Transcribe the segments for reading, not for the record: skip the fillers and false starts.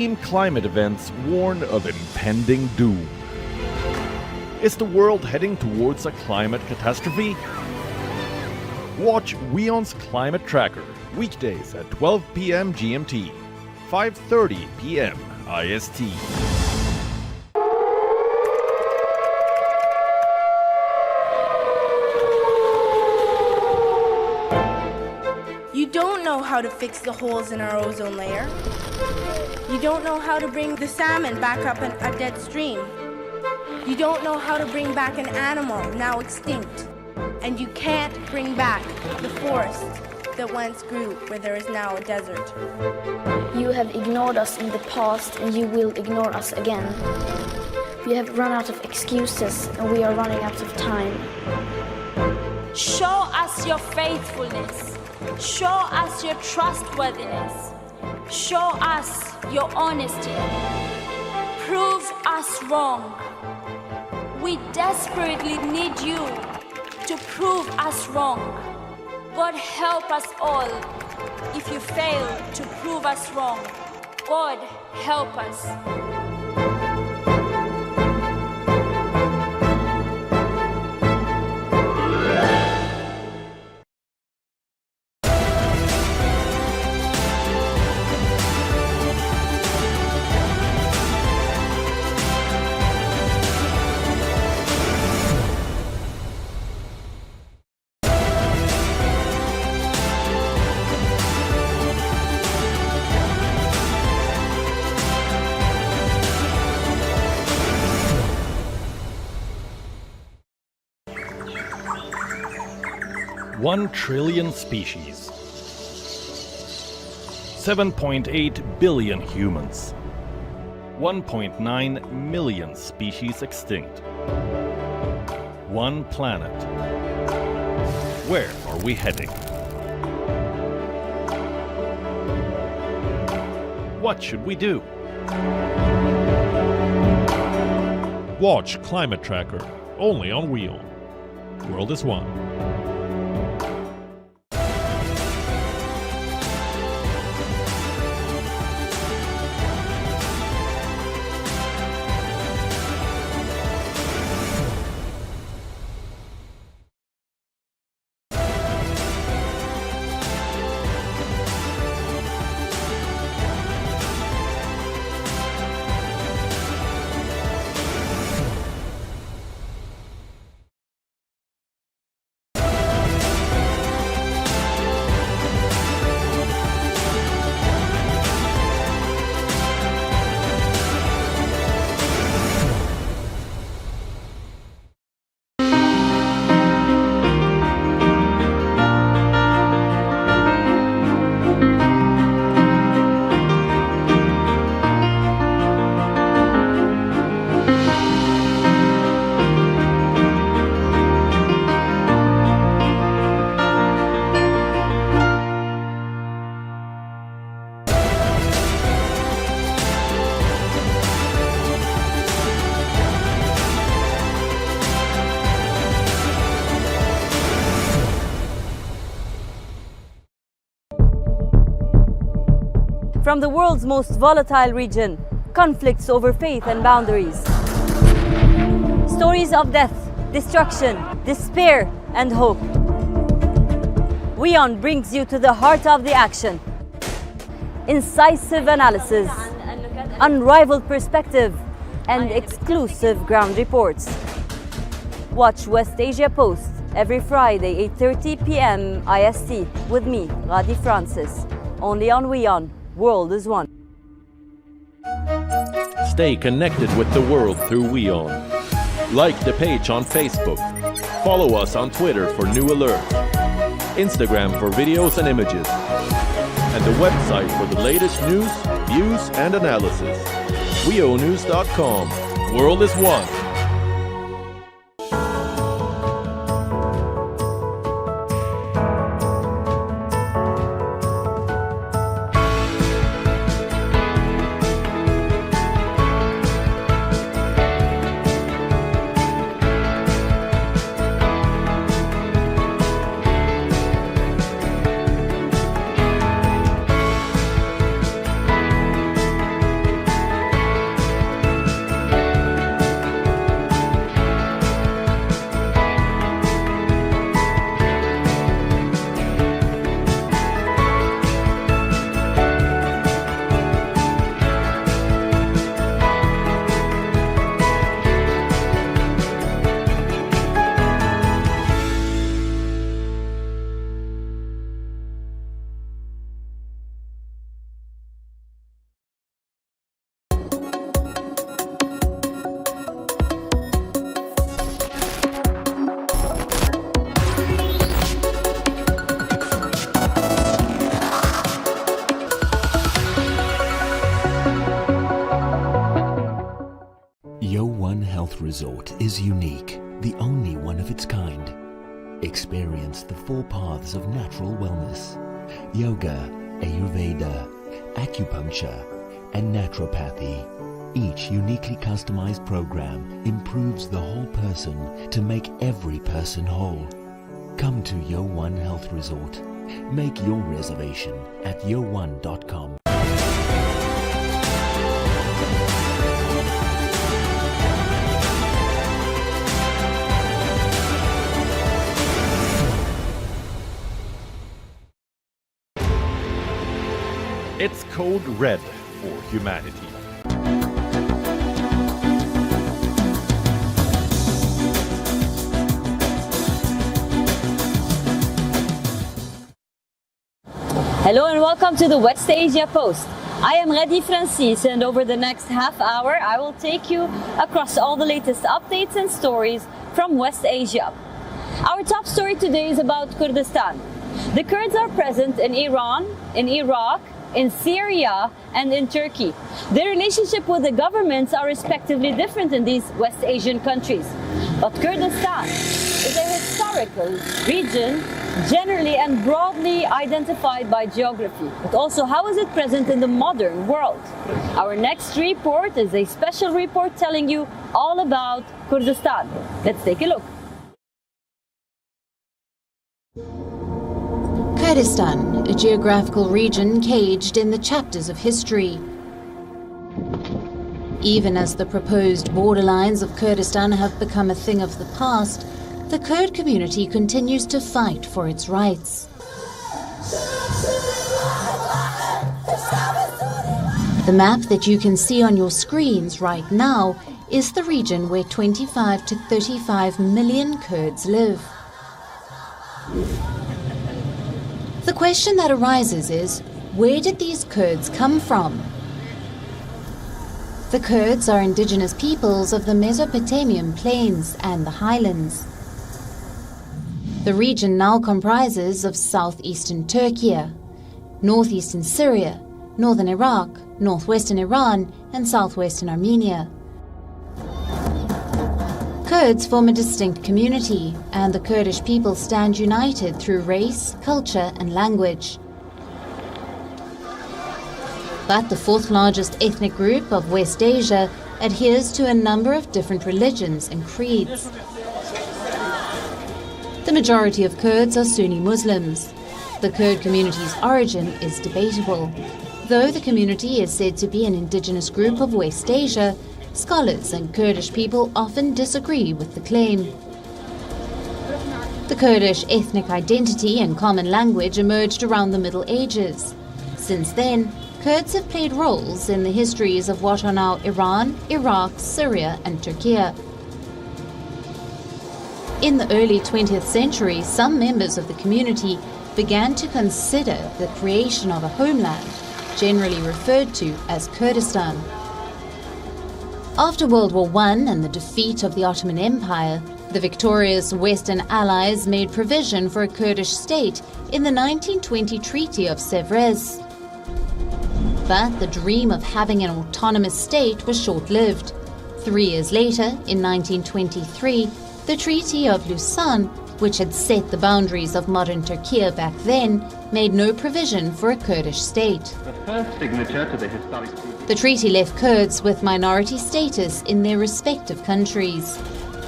Climate events warn of impending doom. Is the world heading towards a climate catastrophe? Watch WION's Climate Tracker weekdays at 12 p.m. GMT, 5:30 p.m. IST. You don't know how to fix the holes in our ozone layer. You don't know how to bring the salmon back up a dead stream. You don't know how to bring back an animal now extinct. And you can't bring back the forest that once grew where there is now a desert. You have ignored us in the past and you will ignore us again. We have run out of excuses and we are running out of time. Show us your faithfulness. Show us your trustworthiness. Show us your honesty. Prove us wrong. We desperately need you to prove us wrong. God help us all. If you fail to prove us wrong, God help us. One trillion species, 7.8 billion humans, 1.9 million species extinct. One planet. Where are we heading? What should we do? Watch Climate Tracker, only on WION. World is one. From the world's most volatile region, conflicts over faith and boundaries. Stories of death, destruction, despair, and hope. WION brings you to the heart of the action. Incisive analysis, unrivaled perspective, and exclusive ground reports. Watch West Asia Post every Friday, 8:30 p.m. IST with me, Ghadi Francis, only on WION. World is one. Stay connected with the world through WION. Like the page on Facebook. Follow us on Twitter for new alerts. Instagram for videos and images. And the website for the latest news, views, and analysis. WIOnews.com. World is one. One Health Resort is unique, the only one of its kind. Experience the 4 paths of natural wellness: yoga, Ayurveda, acupuncture, and naturopathy. Each uniquely customized program improves the whole person to make every person whole. Come to WION Health Resort. Make your reservation at WION.com. It's code red for humanity. Hello and welcome to the West Asia Post. I am Ghadi Francis, and over the next half hour I will take you across all the latest updates and stories from West Asia. Our top story today is about Kurdistan. The Kurds are present in Iran, in Iraq, in Syria and in Turkey. Their relationship with the governments are respectively different in these West Asian countries. But Kurdistan is a historical region, generally and broadly identified by geography. But also, how is it present in the modern world? Our next report is a special report telling you all about Kurdistan. Let's take a look. Kurdistan, a geographical region caged in the chapters of history. Even as the proposed borderlines of Kurdistan have become a thing of the past, the Kurd community continues to fight for its rights. The map that you can see on your screens right now is the region where 25 to 35 million Kurds live. The question that arises is, where did these Kurds come from? The Kurds are indigenous peoples of the Mesopotamian plains and the highlands. The region now comprises of southeastern Turkey, northeastern Syria, northern Iraq, northwestern Iran, and southwestern Armenia. Kurds form a distinct community, and the Kurdish people stand united through race, culture, and language. But the 4th largest ethnic group of West Asia adheres to a number of different religions and creeds. The majority of Kurds are Sunni Muslims. The Kurd community's origin is debatable. Though the community is said to be an indigenous group of West Asia, scholars and Kurdish people often disagree with the claim. The Kurdish ethnic identity and common language emerged around the Middle Ages. Since then, Kurds have played roles in the histories of what are now Iran, Iraq, Syria, and Turkey. In the early 20th century, some members of the community began to consider the creation of a homeland, generally referred to as Kurdistan. After World War I and the defeat of the Ottoman Empire, the victorious Western Allies made provision for a Kurdish state in the 1920 Treaty of Sèvres. But the dream of having an autonomous state was short-lived. 3 years later, in 1923, the Treaty of Lausanne, which had set the boundaries of modern Turkey back then, made no provision for a Kurdish state. The first signature to the historic treaty. The treaty left Kurds with minority status in their respective countries.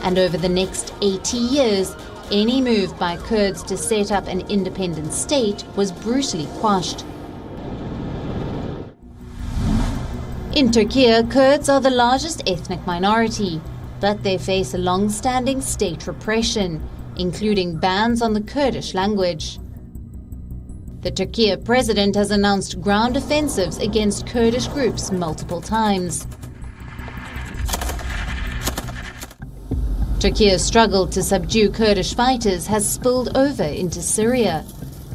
And over the next 80 years, any move by Kurds to set up an independent state was brutally quashed. In Turkey, Kurds are the largest ethnic minority, but they face a long-standing state repression, including bans on the Kurdish language. The Turkey president has announced ground offensives against Kurdish groups multiple times. Turkey's struggle to subdue Kurdish fighters has spilled over into Syria,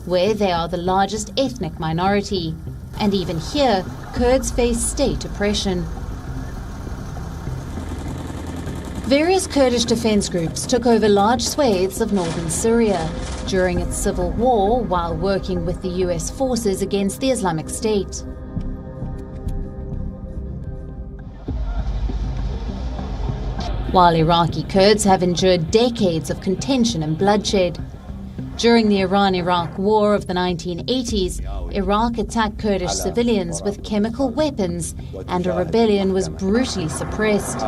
where they are the largest ethnic minority. And even here, Kurds face state oppression. Various Kurdish defense groups took over large swathes of northern Syria during its civil war while working with the US forces against the Islamic State. while Iraqi Kurds have endured decades of contention and bloodshed. During the Iran-Iraq War of the 1980s, Iraq attacked Kurdish civilians with chemical weapons, and a rebellion was brutally suppressed.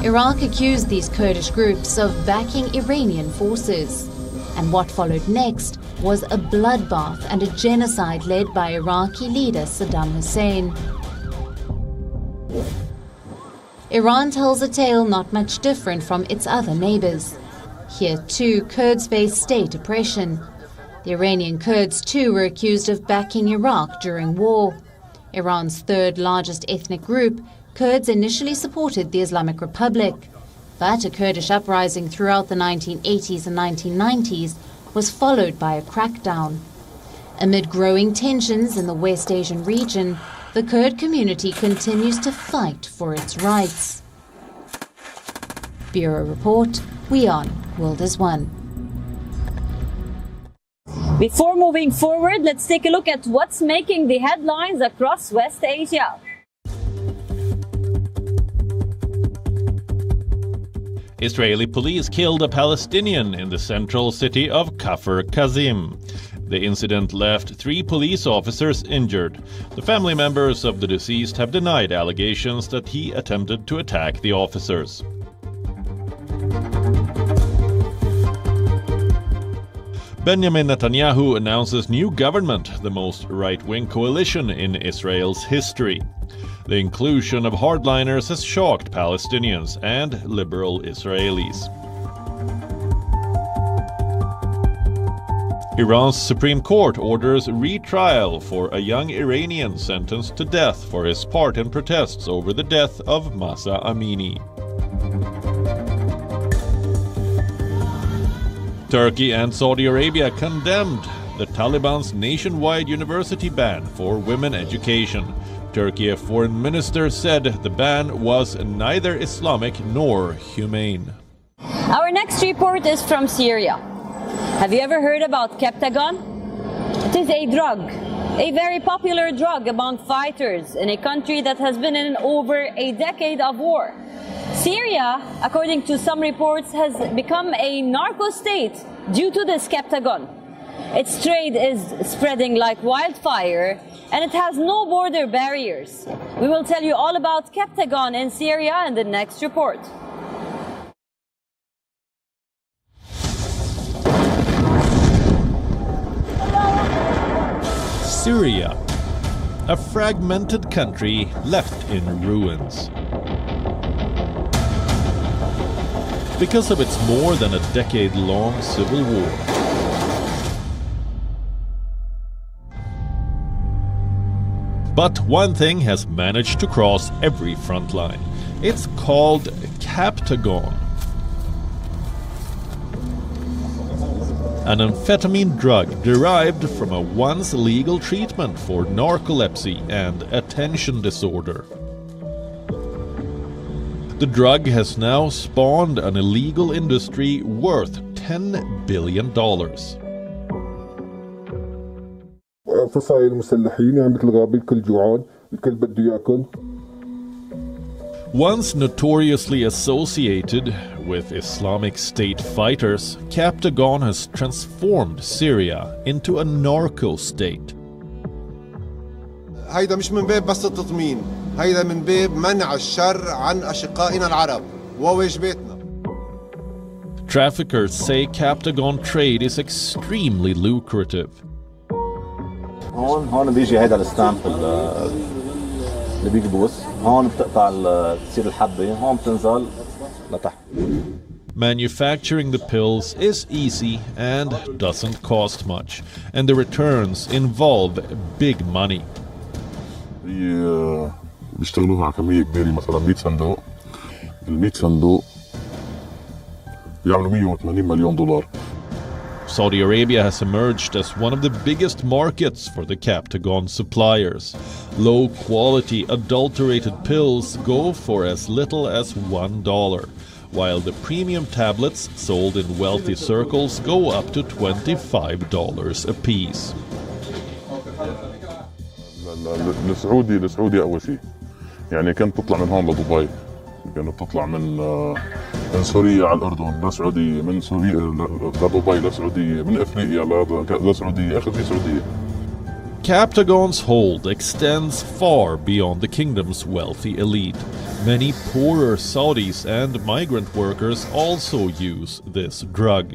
Iraq accused these Kurdish groups of backing Iranian forces, and what followed next was a bloodbath and a genocide led by Iraqi leader Saddam Hussein. Iran tells a tale not much different from its other neighbors. Here too, Kurds face state oppression. The Iranian Kurds too were accused of backing Iraq during war. Iran's third largest ethnic group, Kurds initially supported the Islamic Republic, but a Kurdish uprising throughout the 1980s and 1990s was followed by a crackdown. Amid growing tensions in the West Asian region, the Kurd community continues to fight for its rights. Bureau Report, WION, World is One. Before moving forward, let's take a look at what's making the headlines across West Asia. Israeli police killed a Palestinian in the central city of Kafr Kazim. The incident left 3 police officers injured. The family members of the deceased have denied allegations that he attempted to attack the officers. Benjamin Netanyahu announces new government, the most right-wing coalition in Israel's history. The inclusion of hardliners has shocked Palestinians and liberal Israelis. Iran's Supreme Court orders retrial for a young Iranian sentenced to death for his part in protests over the death of Mahsa Amini. Turkey and Saudi Arabia condemned the Taliban's nationwide university ban for women education. Turkey's foreign minister said the ban was neither Islamic nor humane. Our next report is from Syria. Have you ever heard about captagon? It is a drug, a very popular drug among fighters in a country that has been in over a decade of war. Syria, according to some reports, has become a narco state due to this captagon. Its trade is spreading like wildfire, and it has no border barriers. We will tell you all about captagon in Syria in the next report. Syria, a fragmented country left in ruins. Because of its more than a decade-long civil war. But one thing has managed to cross every front line. It's called captagon. An amphetamine drug derived from a once legal treatment for narcolepsy and attention disorder. The drug has now spawned an illegal industry worth $10 billion. فصائل المسلحين عم بتلغى بالكل جوعان الكل بده ياكل. Once notoriously associated with Islamic State fighters, captagon has transformed Syria into a narco state. هيدا مش من باب بس التطمين، هيدا من باب منع الشر عن أشقائنا العرب وواجباتنا. Traffickers say captagon trade is extremely lucrative. هون بيجي هيدا الستامب اللي بيكبس، هون بتقطع تصير الحبة، هون بتنزل لتحت. Manufacturing the pills is easy and doesn't cost much, and the returns involve big money. بيشتغلوها على كمية كبيرة، مثلا 100 صندوق. ال 100 صندوق بيعملوا 180 مليون دولار. Saudi Arabia has emerged as one of the biggest markets for the captagon suppliers. Low-quality adulterated pills go for as little as $1, while the premium tablets sold in wealthy circles go up to $25 apiece. السعودي أول شيء يعني كانت تطلع من هون لدبي، كانت تطلع من سوريا على الأردن لسعودية، من سوريا لدبي لسعودية، من أفريقيا لسعودية، آخر شيء سعودية. Captagon's hold extends far beyond the kingdom's wealthy elite. Many poorer Saudis and migrant workers also use this drug.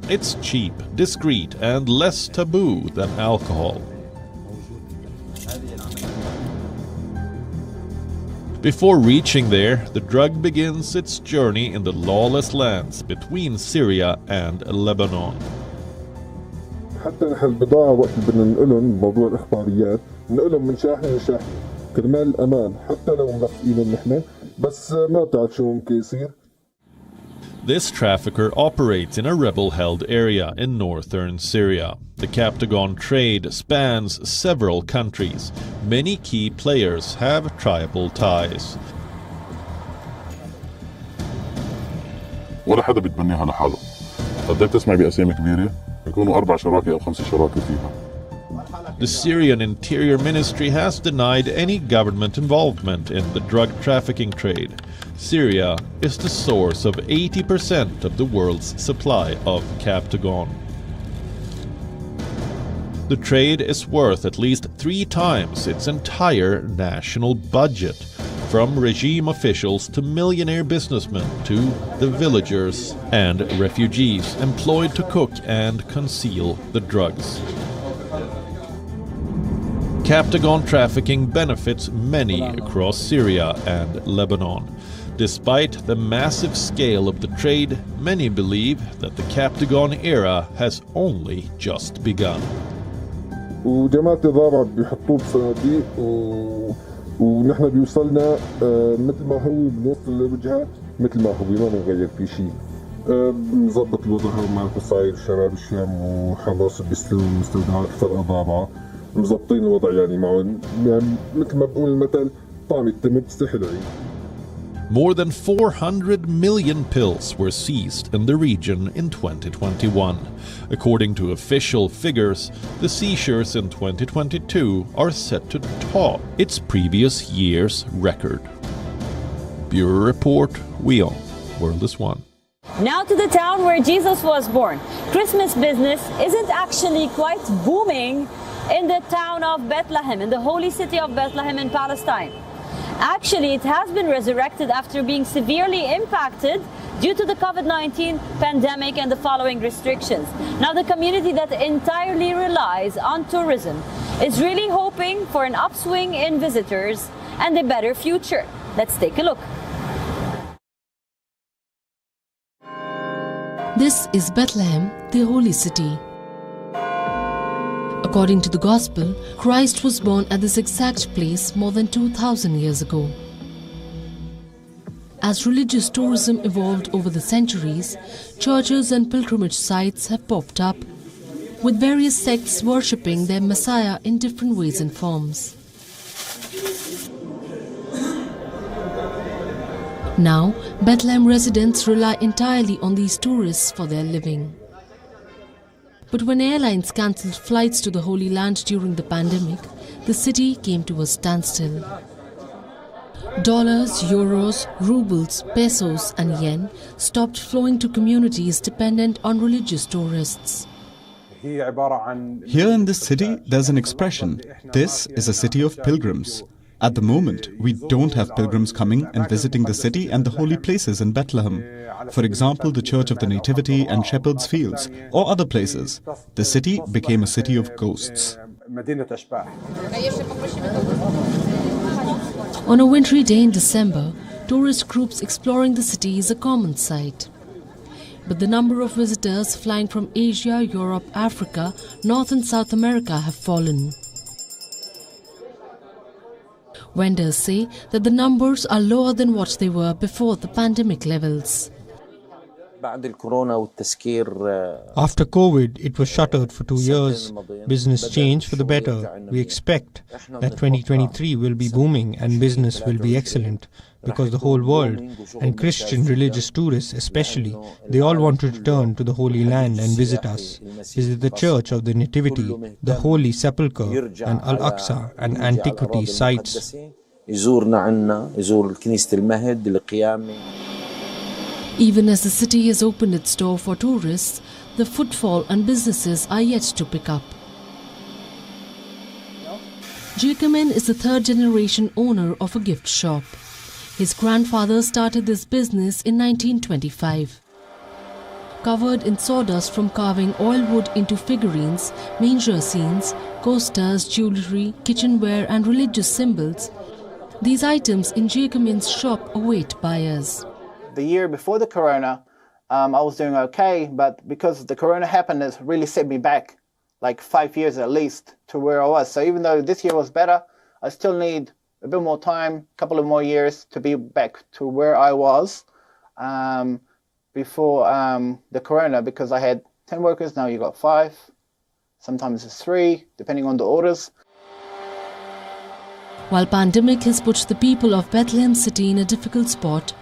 It's cheap, discreet, and less taboo than alcohol. Before reaching there, the drug begins its journey in the lawless lands between Syria and Lebanon. حتى نحن البضاعة وقت بدنا ننقلهم بموضوع الإخباريات ننقلهم من شاحنة لشاحنة كرمال الأمان، حتى لو مرافقينهم نحن، بس ما بتعرف شو ممكن يصير. This trafficker operates in a rebel-held area in northern Syria. The captagon trade spans several countries. Many key players have tribal ties. ولا حدا بيتبنيها لحاله. قد ايه بتسمع بأسامي كبيرة؟ يكونوا 4 شراكة أو 5 شراكة فيها. The Syrian Interior Ministry has denied any government involvement in the drug trafficking trade. Syria is the source of 80% of the world's supply of captagon. The trade is worth at least 3 times its entire national budget, from regime officials to millionaire businessmen to the villagers and refugees employed to cook and conceal the drugs. Captagon trafficking benefits many across Syria and Lebanon. Despite the massive scale of the trade, many believe that the captagon era has only just begun. وجماعة الضابع بيحطوه بصناديق ونحن بيوصلنا مثل ما هو بنوصل للوجهات مثل ما هو ما بنغير فيه شيء. بنظبط الوضع مع القصاير شباب الشام وحماس بيستلموا المستودعات فرقة ضابعة مظبطين الوضع يعني معهم، يعني مثل ما بقول المثل طعم التمر سحر العيد. More than 400 million pills were seized in the region in 2021. According to official figures, the seizures in 2022 are set to top its previous year's record. Bureau Report, WION, World is One. Now to the town where Jesus was born. Christmas business isn't actually quite booming in the town of Bethlehem, in the holy city of Bethlehem in Palestine. Actually, it has been resurrected after being severely impacted due to the COVID-19 pandemic and the following restrictions. Now, the community that entirely relies on tourism is really hoping for an upswing in visitors and a better future. Let's take a look. This is Bethlehem, the holy city. According to the Gospel, Christ was born at this exact place more than 2,000 years ago. As religious tourism evolved over the centuries, churches and pilgrimage sites have popped up, with various sects worshipping their Messiah in different ways and forms. Now, Bethlehem residents rely entirely on these tourists for their living. But when airlines cancelled flights to the Holy Land during the pandemic, the city came to a standstill. Dollars, euros, rubles, pesos and yen stopped flowing to communities dependent on religious tourists. Here in this city, there's an expression, this is a city of pilgrims. At the moment, we don't have pilgrims coming and visiting the city and the holy places in Bethlehem. For example, the Church of the Nativity and Shepherd's Fields, or other places. The city became a city of ghosts. On a wintry day in December, tourist groups exploring the city is a common sight. But the number of visitors flying from Asia, Europe, Africa, North and South America have fallen. Vendors say that the numbers are lower than what they were before the pandemic levels. After COVID, it was shuttered for 2 years. Business changed for the better. We expect that 2023 will be booming and business will be excellent because the whole world, and Christian religious tourists especially, they all want to return to the Holy Land and visit us, visit the Church of the Nativity, the Holy Sepulchre and Al-Aqsa and antiquity sites. يزورنا عنا يزور كنيسة المهد القيامة. Even as the city has opened its door for tourists, the footfall and businesses are yet to pick up. Jacomin is the third-generation owner of a gift shop. His grandfather started this business in 1925. Covered in sawdust from carving oil wood into figurines, manger scenes, coasters, jewellery, kitchenware and religious symbols, these items in Jacomin's shop await buyers. The year before the corona, I was doing okay, but because the corona happened, it really set me back like 5 years at least to where I was. So even though this year was better, I still need a bit more time, a couple of more years to be back to where I was before the corona, because I had 10 workers, now you got 5, sometimes it's 3, depending on the orders. While pandemic has put the people of Bethlehem city in a difficult spot,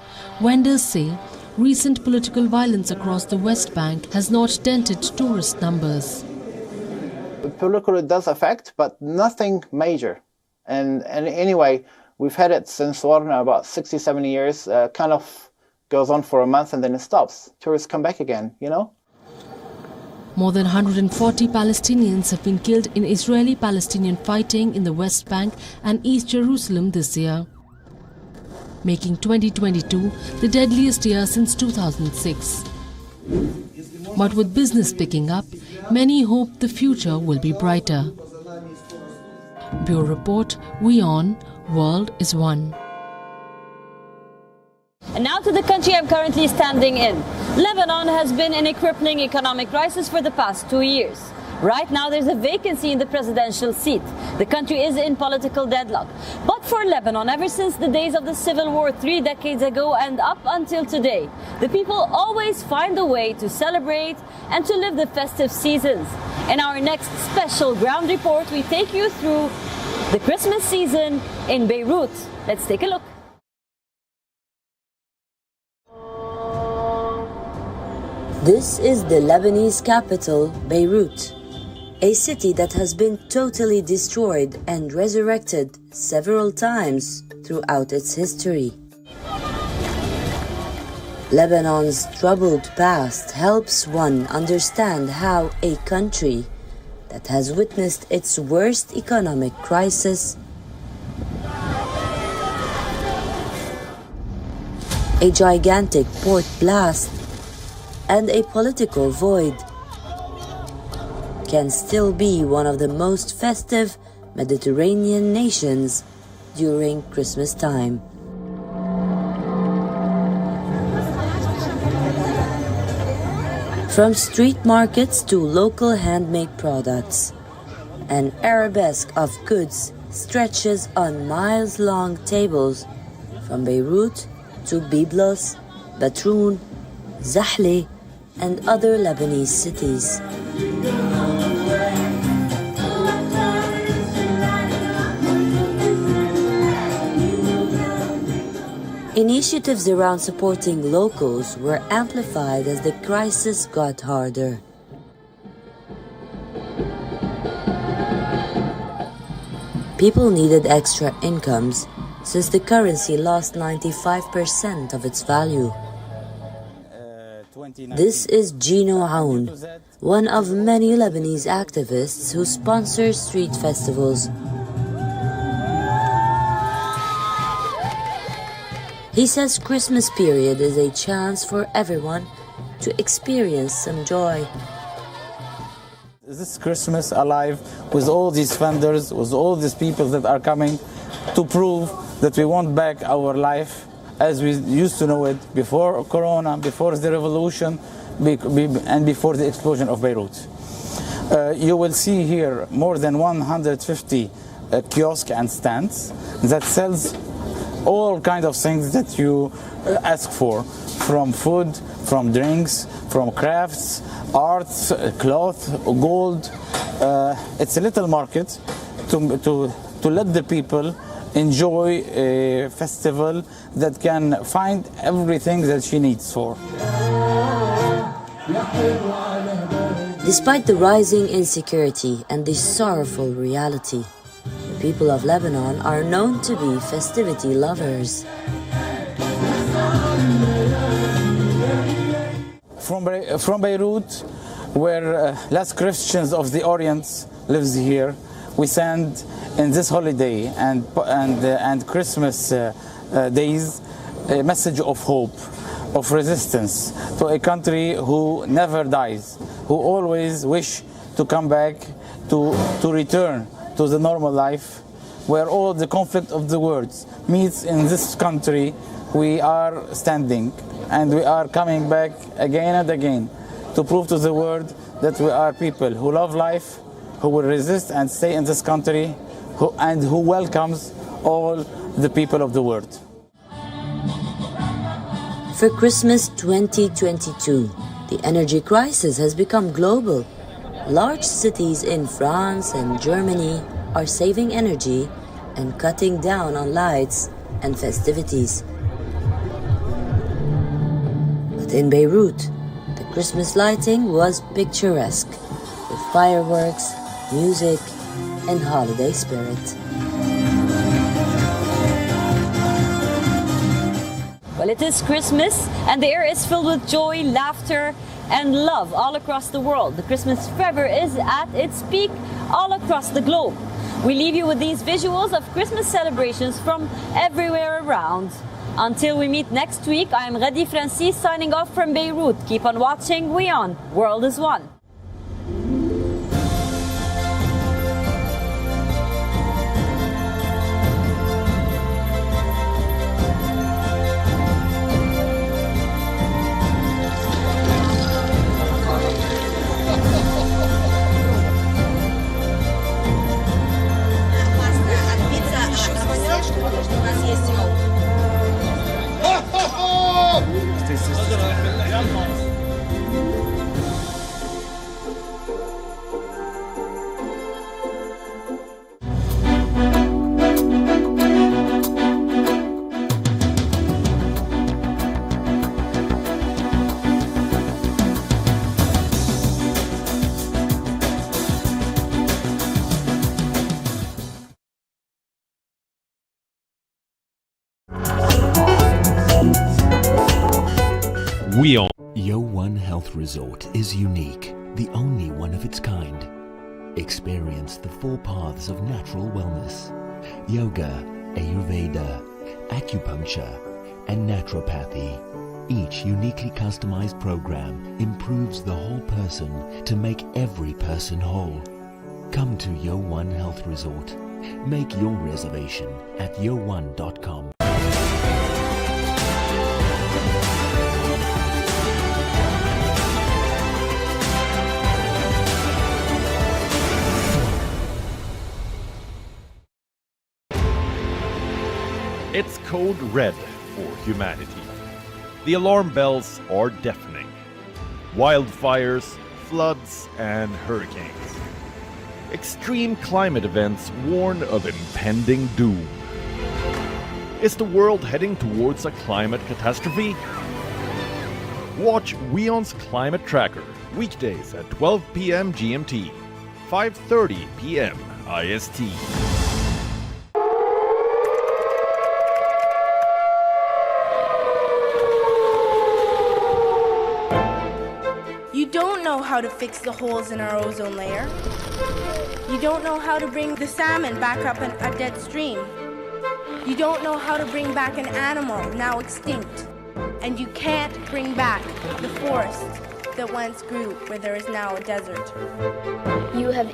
vendors say recent political violence across the West Bank has not dented tourist numbers. Political it does affect, but nothing major. And anyway, we've had it since about 60, 70 years, kind of goes on for a month and then it stops. Tourists come back again, you know? More than 140 Palestinians have been killed in Israeli-Palestinian fighting in the West Bank and East Jerusalem this year, making 2022 the deadliest year since 2006. But with business picking up, many hope the future will be brighter. Bureau Report, WION, World is One. And now to the country I'm currently standing in. Lebanon has been in a crippling economic crisis for the past 2 years. Right now there's a vacancy in the presidential seat. The country is in political deadlock. But for Lebanon, ever since the days of the civil war 3 decades ago and up until today, the people always find a way to celebrate and to live the festive seasons. In our next special ground report, we take you through the Christmas season in Beirut. Let's take a look. This is the Lebanese capital, Beirut, a city that has been totally destroyed and resurrected several times throughout its history. Lebanon's troubled past helps one understand how a country that has witnessed its worst economic crisis, a gigantic port blast, and a political void, can still be one of the most festive Mediterranean nations during Christmas time. From street markets to local handmade products, an arabesque of goods stretches on miles-long tables from Beirut to Byblos, Batroun, Zahle, and other Lebanese cities. Initiatives around supporting locals were amplified as the crisis got harder. People needed extra incomes since the currency lost 95% of its value. This is Gino Aoun, one of many Lebanese activists who sponsor street festivals. He says Christmas period is a chance for everyone to experience some joy. This Christmas alive with all these vendors, with all these people that are coming to prove that we want back our life as we used to know it before Corona, before the revolution, and before the explosion of Beirut. You will see here more than 150 kiosks and stands that sells all kinds of things that you ask for, from food, from drinks, from crafts, arts, cloth, gold. It's a little market to let the people enjoy a festival that can find everything that she needs for. Despite the rising insecurity and the sorrowful reality, The people of Lebanon are known to be festivity lovers. From Beirut, where less Christians of the Orient lives here, we send in this holiday and Christmas days a message of hope, of resistance to a country who never dies, who always wish to come back, to return to the normal life, where all the conflict of the world meets in this country. We are standing and we are coming back again and again to prove to the world that we are people who love life, who will resist and stay in this country, who welcomes all the people of the world. For Christmas 2022, the energy crisis has become global. Large cities in France and Germany are saving energy and cutting down on lights and festivities. But in Beirut, the Christmas lighting was picturesque, with fireworks, music, and holiday spirit. Well, it is Christmas, and the air is filled with joy, laughter, and love all across the world. The Christmas fervor is at its peak all across the globe. We leave you with these visuals of Christmas celebrations from everywhere around. Until we meet next week, I am Ghadi Francis signing off from Beirut. Keep on watching WION. World is One. WION. WION Health Resort is unique, the only one of its kind. Experience the 4 paths of natural wellness: yoga, Ayurveda, acupuncture, and naturopathy. Each uniquely customized program improves the whole person to make every person whole. Come to WION Health Resort. Make your reservation at WION.com. It's code red for humanity. The alarm bells are deafening. Wildfires, floods, and hurricanes. Extreme climate events warn of impending doom. Is the world heading towards a climate catastrophe? Watch WION's Climate Tracker weekdays at 12 p.m. GMT, 5:30 p.m. IST. You don't know how to fix the holes in our ozone layer. You don't know how to bring the salmon back up a dead stream. You don't know how to bring back an animal now extinct. And you can't bring back the forest that once grew where there is now a desert. You have